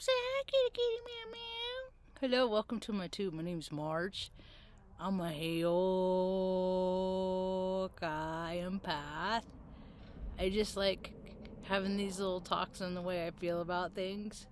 say hi, kitty kitty meow meow. Hello, welcome to my tube. My name's Marge. I'm a empath. I just like having these little talks on the way I feel about things.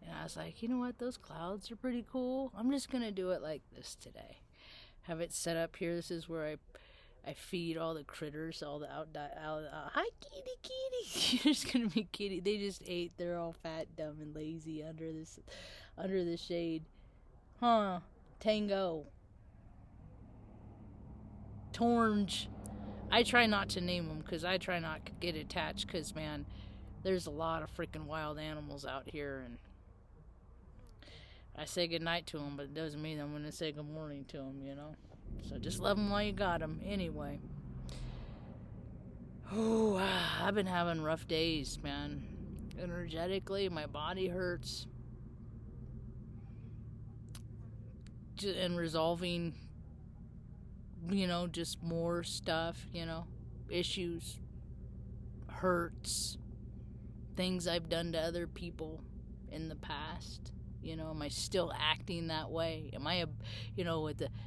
And I was like, you know what? Those clouds are pretty cool. I'm just going to do it like this today. Have it set up here. This is where I feed all the critters, all the hi kitty kitty. There's gonna be kitty. They just ate. They're all fat, dumb, and lazy under the shade. Huh? Tango. Tornge. I try not to name them because I try not to get attached. Because man, there's a lot of freaking wild animals out here, and I say goodnight to them, but it doesn't mean I'm gonna say good morning to them, you know. So just love them while you got them. Anyway. Oh, I've been having rough days, man. Energetically, my body hurts. And resolving, just more stuff, issues, hurts, things I've done to other people in the past. Am I still acting that way? Am I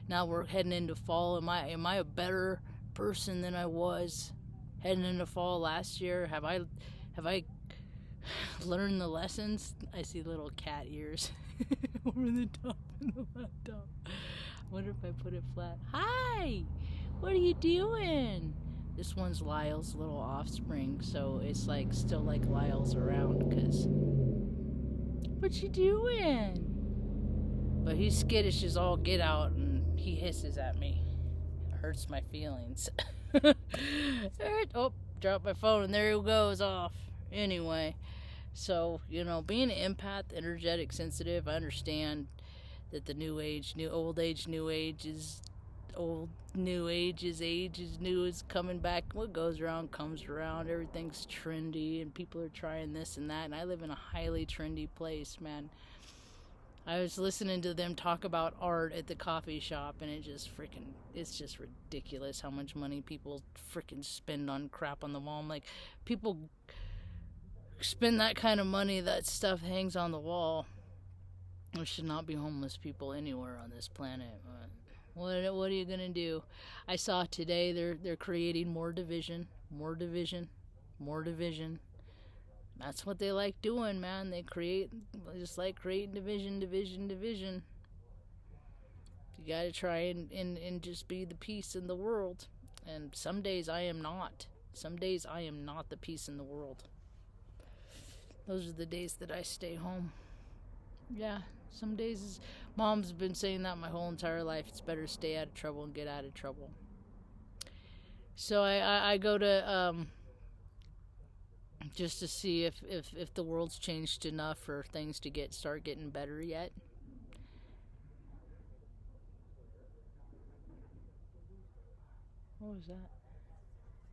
now we're heading into fall. Am I a better person than I was heading into fall last year? Have I learned the lessons? I see little cat ears over the top of the laptop. I wonder if I put it flat. Hi, what are you doing? This one's Lyle's little offspring, so it's like still like Lyle's around because. What you doing? But he's skittish as all get out, and he hisses at me. It hurts my feelings. Oh, dropped my phone, and there he goes off. Anyway, so, being an empath, energetic, sensitive, I understand that the new age is new is coming back. What goes around comes around. Everything's trendy and people are trying this and that, and I live in a highly trendy place, man. I was listening to them talk about art at the coffee shop, and it's just ridiculous how much money people freaking spend on crap on the wall. I'm like, people spend that kind of money, that stuff hangs on the wall. There should not be homeless people anywhere on this planet. What are you gonna do? I saw today they're creating more division. That's what they like doing, man. They just like creating division. You gotta try and just be the peace in the world. And some days I am not. Some days I am not the peace in the world. Those are the days that I stay home. Yeah, some days Mom's been saying that my whole entire life. It's better to stay out of trouble and get out of trouble. So I go to just to see if the world's changed enough for things to start getting better yet. What was that?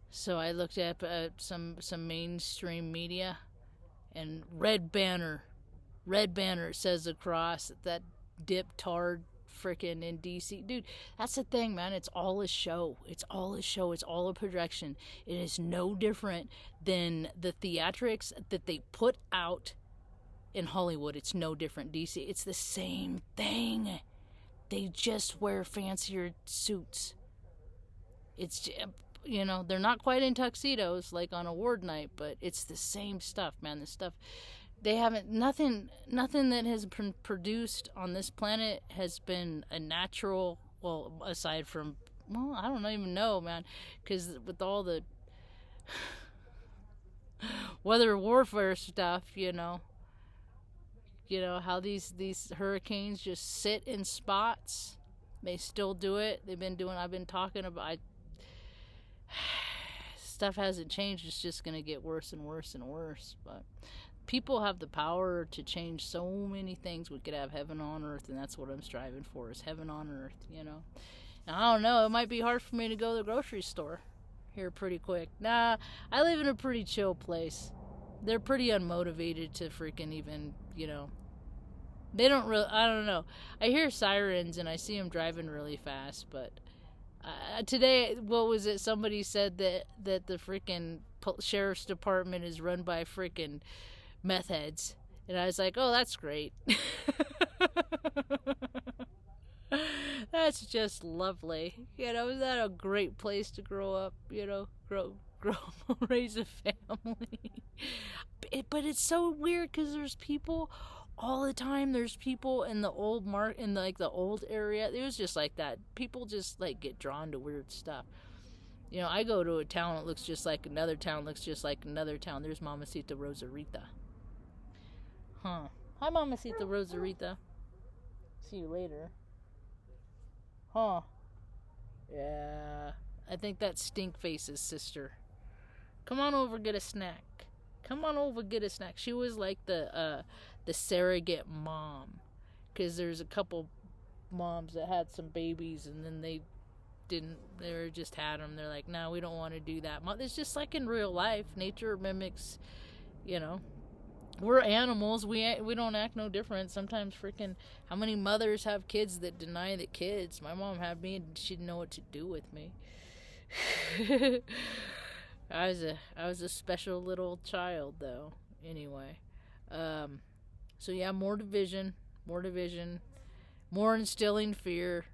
So I looked at some mainstream media, and red banner says across that dip-tard frickin' in DC. Dude, that's the thing, man. It's all a show. It's all a projection. It is no different than the theatrics that they put out in Hollywood. It's no different. DC, it's the same thing. They just wear fancier suits. It's, they're not quite in tuxedos like on award night, but it's the same stuff, man. The stuff they haven't, nothing that has been produced on this planet has been a natural, well, aside from, I don't even know, man, because with all the weather warfare stuff, how these hurricanes just sit in spots. They still do it. I've been talking about, stuff hasn't changed. It's just going to get worse and worse and worse, but people have the power to change so many things. We could have heaven on earth, and that's what I'm striving for, is heaven on earth, Now, I don't know. It might be hard for me to go to the grocery store here pretty quick. Nah, I live in a pretty chill place. They're pretty unmotivated to freaking even, They don't really, I don't know. I hear sirens, and I see them driving really fast, but today, what was it? Somebody said that the freaking sheriff's department is run by freaking meth heads. And I was like, oh, that's great. That's just lovely. Is that a great place to grow up? Grow, raise a family. But it's so weird because there's people all the time. There's people in the in like the old area. It was just like that. People just like get drawn to weird stuff. I go to a town that looks just like another town, looks just like another town. There's Mamacita Rosarita. Huh. Hi, Mamacita Rosarita. See you later. Huh. Yeah. I think that's Stinkface's sister. Come on over, get a snack. Come on over, get a snack. She was like the surrogate mom. Because there's a couple moms that had some babies and then they just had them. They're like, no, we don't want to do that. It's just like in real life. Nature mimics, we're animals. We don't act no different. Sometimes freaking, how many mothers have kids that deny the kids? My mom had me and she didn't know what to do with me. I was a special little child though. Anyway, so yeah, more division, more instilling fear.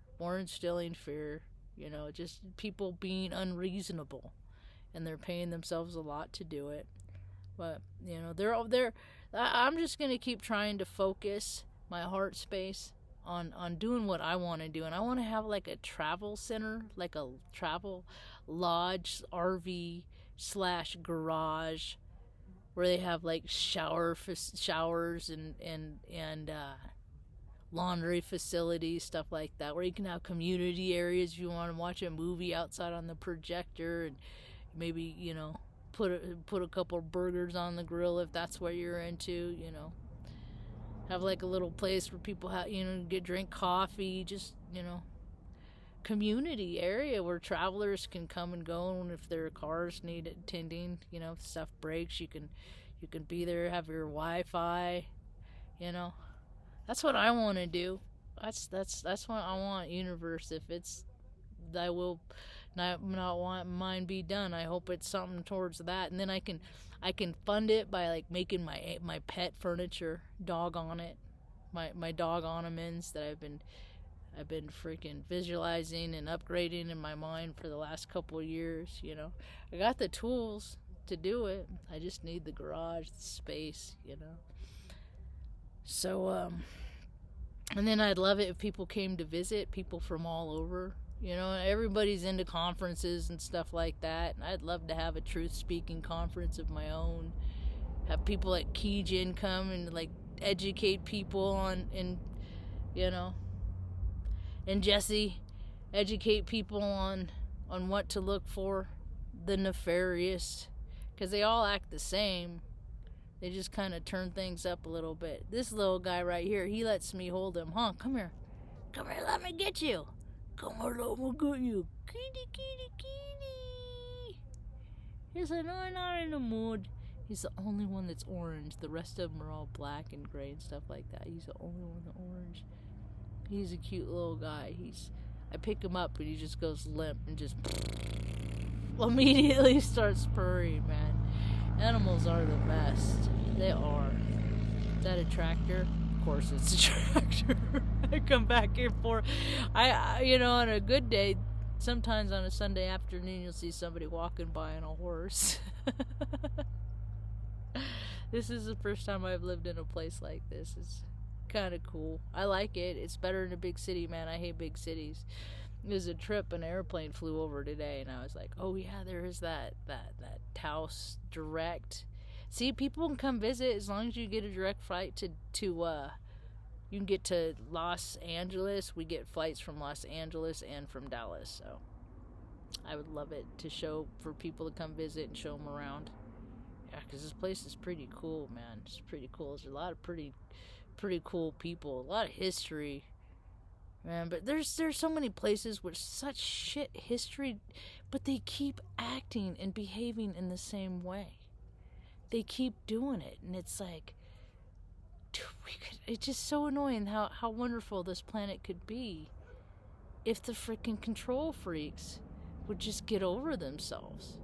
Just people being unreasonable, and they're paying themselves a lot to do it. But they're I'm just gonna keep trying to focus my heart space on doing what I want to do, and I want to have like a travel center, like a travel lodge, RV / garage, where they have like showers and laundry facilities, stuff like that, where you can have community areas if you want to watch a movie outside on the projector, and maybe put a couple burgers on the grill if that's what you're into. Have like a little place where people drink coffee, just community area where travelers can come and go, and if their cars need attending, if stuff breaks, you can be there, have your Wi-Fi. That's what I want to do. That's what I want, universe. If it's I will not want mine be done. I hope it's something towards that, and then I can fund it by like making my pet furniture, dog on it, my dog ornaments that I've been freaking visualizing and upgrading in my mind for the last couple of years. I got the tools to do it. I just need the garage, the space. So and then I'd love it if people came to visit, people from all over. Everybody's into conferences and stuff like that. And I'd love to have a truth-speaking conference of my own. Have people like Keijin come and like educate people and Jesse educate people on what to look for, the nefarious, because they all act the same. They just kind of turn things up a little bit. This little guy right here, he lets me hold him. Huh, come here, let me get you. Come on, let me get you. Kitty. He said, no, I'm not in the mood. He's the only one that's orange. The rest of them are all black and gray and stuff like that. He's the only one that's orange. He's a cute little guy. I pick him up and he just goes limp and just immediately starts purring, man. Animals are the best. They are. Is that a tractor? Of course it's a tractor. I come back and forth. On a good day, sometimes on a Sunday afternoon, you'll see somebody walking by on a horse. This is the first time I've lived in a place like this. It's kind of cool. I like it. It's better than a big city, man. I hate big cities. There's a trip, an airplane flew over today, and I was like, oh yeah, there is that Taos direct. See, people can come visit as long as you get a direct flight to you can get to Los Angeles. We get flights from Los Angeles and from Dallas, so I would love it to show for people to come visit and show them around. Yeah, because this place is pretty cool, man. It's pretty cool. There's a lot of pretty cool people, a lot of history, man. But there's so many places with such shit history, but they keep acting and behaving in the same way. They keep doing it, and it's like, it's just so annoying how wonderful this planet could be if the freaking control freaks would just get over themselves,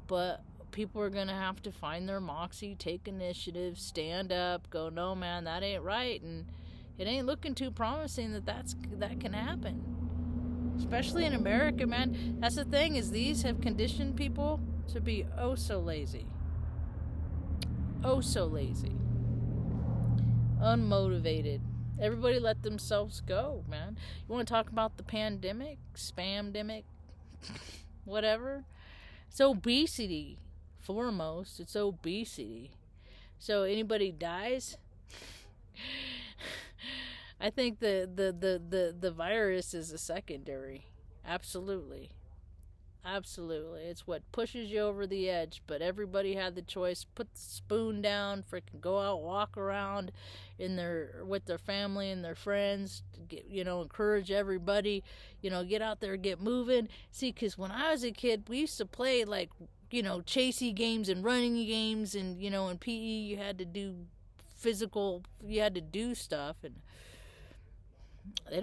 But people are going to have to find their moxie, take initiative, stand up, go, no, man, that ain't right. And it ain't looking too promising that can happen. Especially in America, man. That's the thing, is these have conditioned people to be oh so lazy. Oh so lazy. Unmotivated. Everybody let themselves go, man. You want to talk about the pandemic? Spamdemic? Whatever? It's obesity. Foremost, it's obesity. So anybody dies? I think the virus is a secondary. Absolutely. Absolutely. It's what pushes you over the edge, but everybody had the choice. Put the spoon down, freaking go out, walk around with their family and their friends, get, encourage everybody, get out there, get moving. See, because when I was a kid, we used to play like, chasey games and running games, and, in PE you had to do you had to do stuff, and they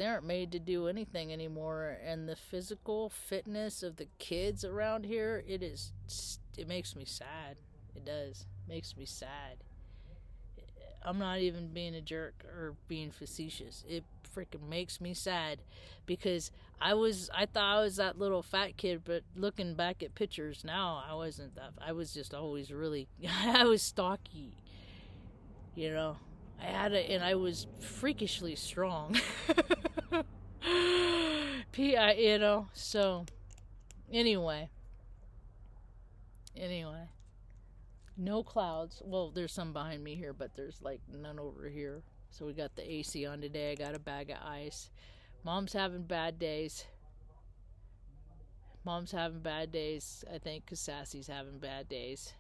aren't made to do anything anymore. And the physical fitness of the kids around here, it makes me sad. It does. It makes me sad. I'm not even being a jerk or being facetious. It freaking makes me sad, because I thought I was that little fat kid, but looking back at pictures now, I wasn't that. I was just always really I was stocky. And I was freakishly strong. So anyway. No clouds. Well, there's some behind me here, but there's like none over here. So we got the AC on today. I got a bag of ice. Mom's having bad days. I think, because Sassy's having bad days.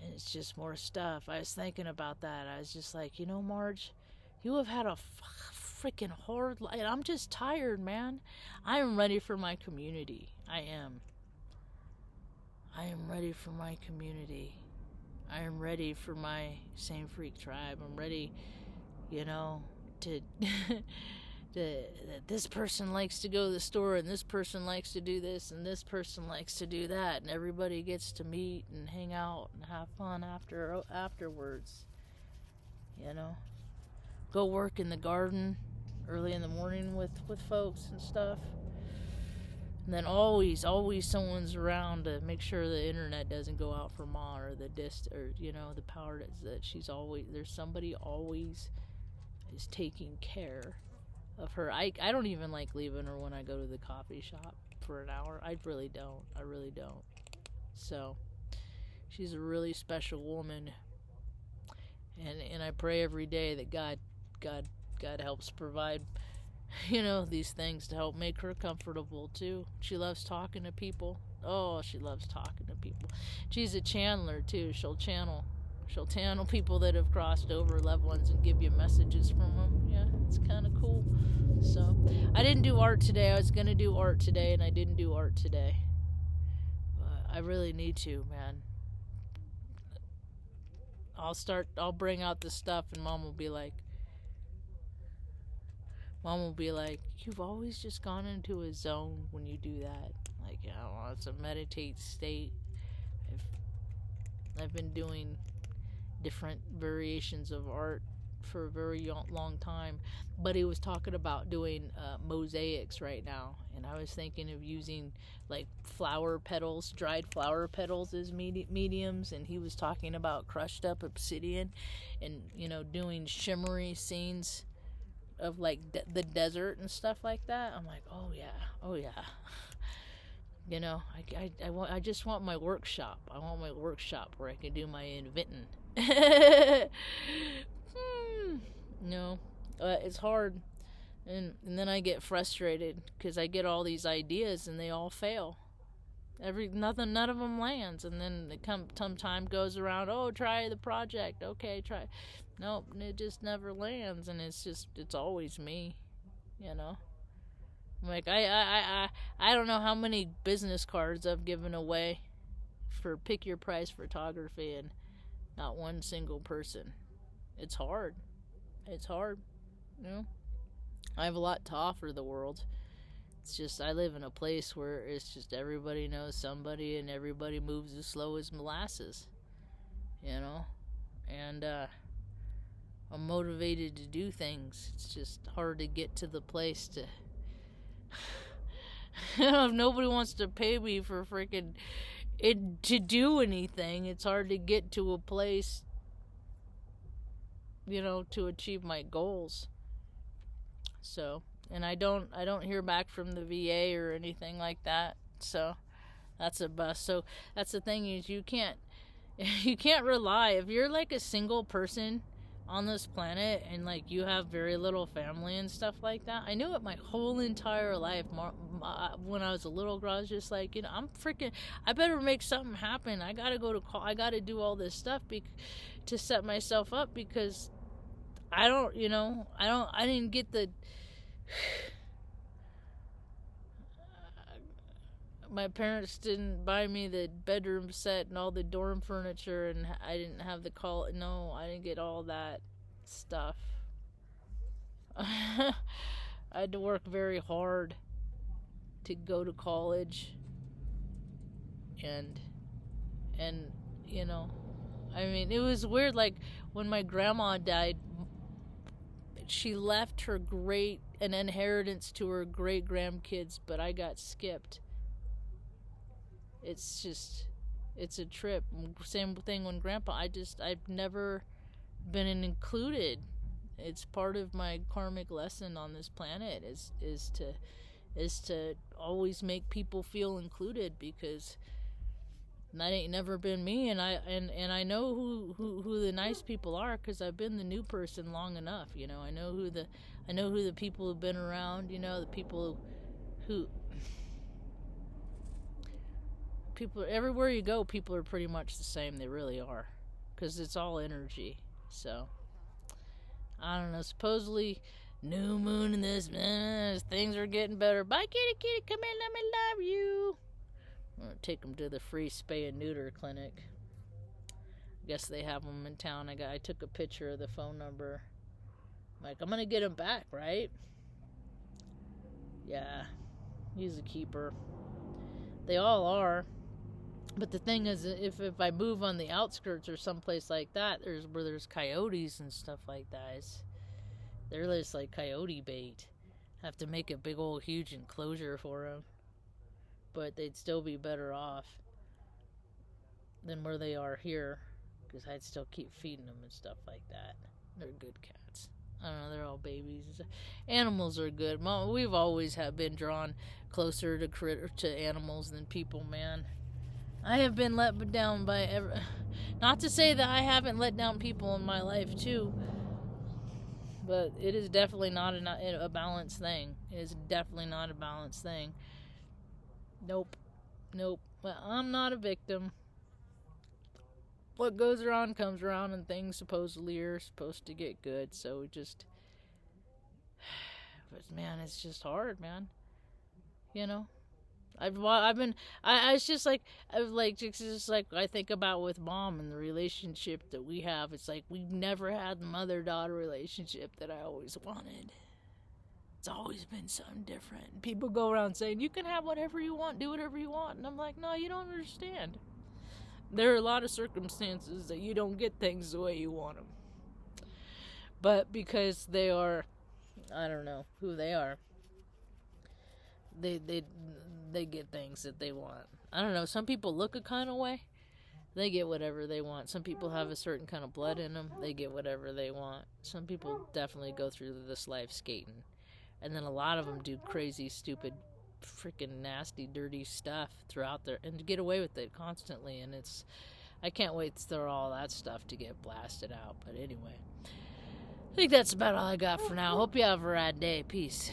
And it's just more stuff. I was thinking about that. I was just like, Marge, you have had a freaking hard life. I'm just tired, man. I am ready for my community. I am ready for my community. I am ready for my same freak tribe. I'm ready, to this person likes to go to the store, and this person likes to do this, and this person likes to do that, and everybody gets to meet and hang out and have fun afterwards. Go work in the garden early in the morning with folks and stuff. And then always someone's around to make sure the internet doesn't go out for Ma, or the the power that she's always, there's somebody always is taking care of her. I don't even like leaving her when I go to the coffee shop for an hour. I really don't. So she's a really special woman, and I pray every day that God helps provide these things to help make her comfortable too. She loves talking to people. Oh, she loves talking to people. She's a channeler too. She'll channel people that have crossed over, loved ones, and give you messages from them. Yeah, it's kind of cool. So I didn't do art today. I was gonna do art today, and I didn't do art today. But I really need to, man. I'll bring out the stuff, and Mom will be like, you've always just gone into a zone when you do that. Like, it's a meditate state. I've been doing different variations of art for a very long time, but he was talking about doing mosaics right now, and I was thinking of using like dried flower petals as mediums, and he was talking about crushed up obsidian and doing shimmery scenes of like the desert and stuff like that. I'm like, oh yeah. I just want my workshop. I want my workshop where I can do my inventing. No, it's hard, and then I get frustrated because I get all these ideas and they all fail. None of them lands, and then some time goes around. Oh, try the project. Okay, try. Nope, it just never lands, and it's always me, Like I don't know how many business cards I've given away for pick your price photography, and not one single person. It's hard. I have a lot to offer the world, It's just, I live in a place where it's just everybody knows somebody and everybody moves as slow as molasses, you know? And I'm motivated to do things. It's just hard to get to the place to... if nobody wants to pay me for freaking it to do anything, it's hard to get to a place, to achieve my goals. So, and I don't hear back from the VA or anything like that. So that's a bust. So that's the thing, is you can't rely, if you're like a single person on this planet and like you have very little family and stuff like that. I knew it my whole entire life. When I was a little girl, I was just like, I better make something happen. I gotta go to I gotta do all this stuff to set myself up, because I didn't get the my parents didn't buy me the bedroom set and all the dorm furniture, and I didn't have I didn't get all that stuff. I had to work very hard to go to college, and I mean, it was weird. Like, when my grandma died, she left an inheritance to her great grandkids, but I got skipped. It's a trip. Same thing when Grandpa. I've never been included. It's part of my karmic lesson on this planet is to always make people feel included, because that ain't never been me, and I know who the nice people are, because I've been the new person long enough. I know who the people who've been around. The people who everywhere you go, people are pretty much the same. They really are, because it's all energy. So I don't know. Supposedly, new moon and this, things are getting better. Bye, kitty, come in, let me love you. I'm gonna take them to the free spay and neuter clinic. I guess they have them in town. I took a picture of the phone number. I'm gonna get him back, right? Yeah, he's a keeper. They all are. But the thing is, if I move on the outskirts or someplace like that, where there's coyotes and stuff like that, they're just like coyote bait. I have to make a big old huge enclosure for them. But they'd still be better off than where they are here, because I'd still keep feeding them and stuff like that. They're good cats. I don't know, they're all babies. Animals are good. We've always been drawn closer to animals than people, man. I have been let down by not to say that I haven't let down people in my life too, but it is definitely not a balanced thing. It is definitely not a balanced thing. Nope. Well, I'm not a victim. What goes around comes around, and things supposedly are supposed to get good. So but man, it's just hard, man. It's just like I think about with Mom and the relationship that we have. It's like we've never had the mother-daughter relationship that I always wanted. It's always been something different. People go around saying, you can have whatever you want, do whatever you want. And I'm like, no, you don't understand. There are a lot of circumstances that you don't get things the way you want them. But because they are, I don't know who they are, they get things that they want. I don't know, some people look a kind of way, they get whatever they want. Some people have a certain kind of blood in them, they get whatever they want. Some people definitely go through this life skating. And then a lot of them do crazy, stupid, freaking nasty, dirty stuff throughout their, and get away with it constantly. And I can't wait for all that stuff to get blasted out. But anyway, I think that's about all I got for now. Hope you have a rad day. Peace.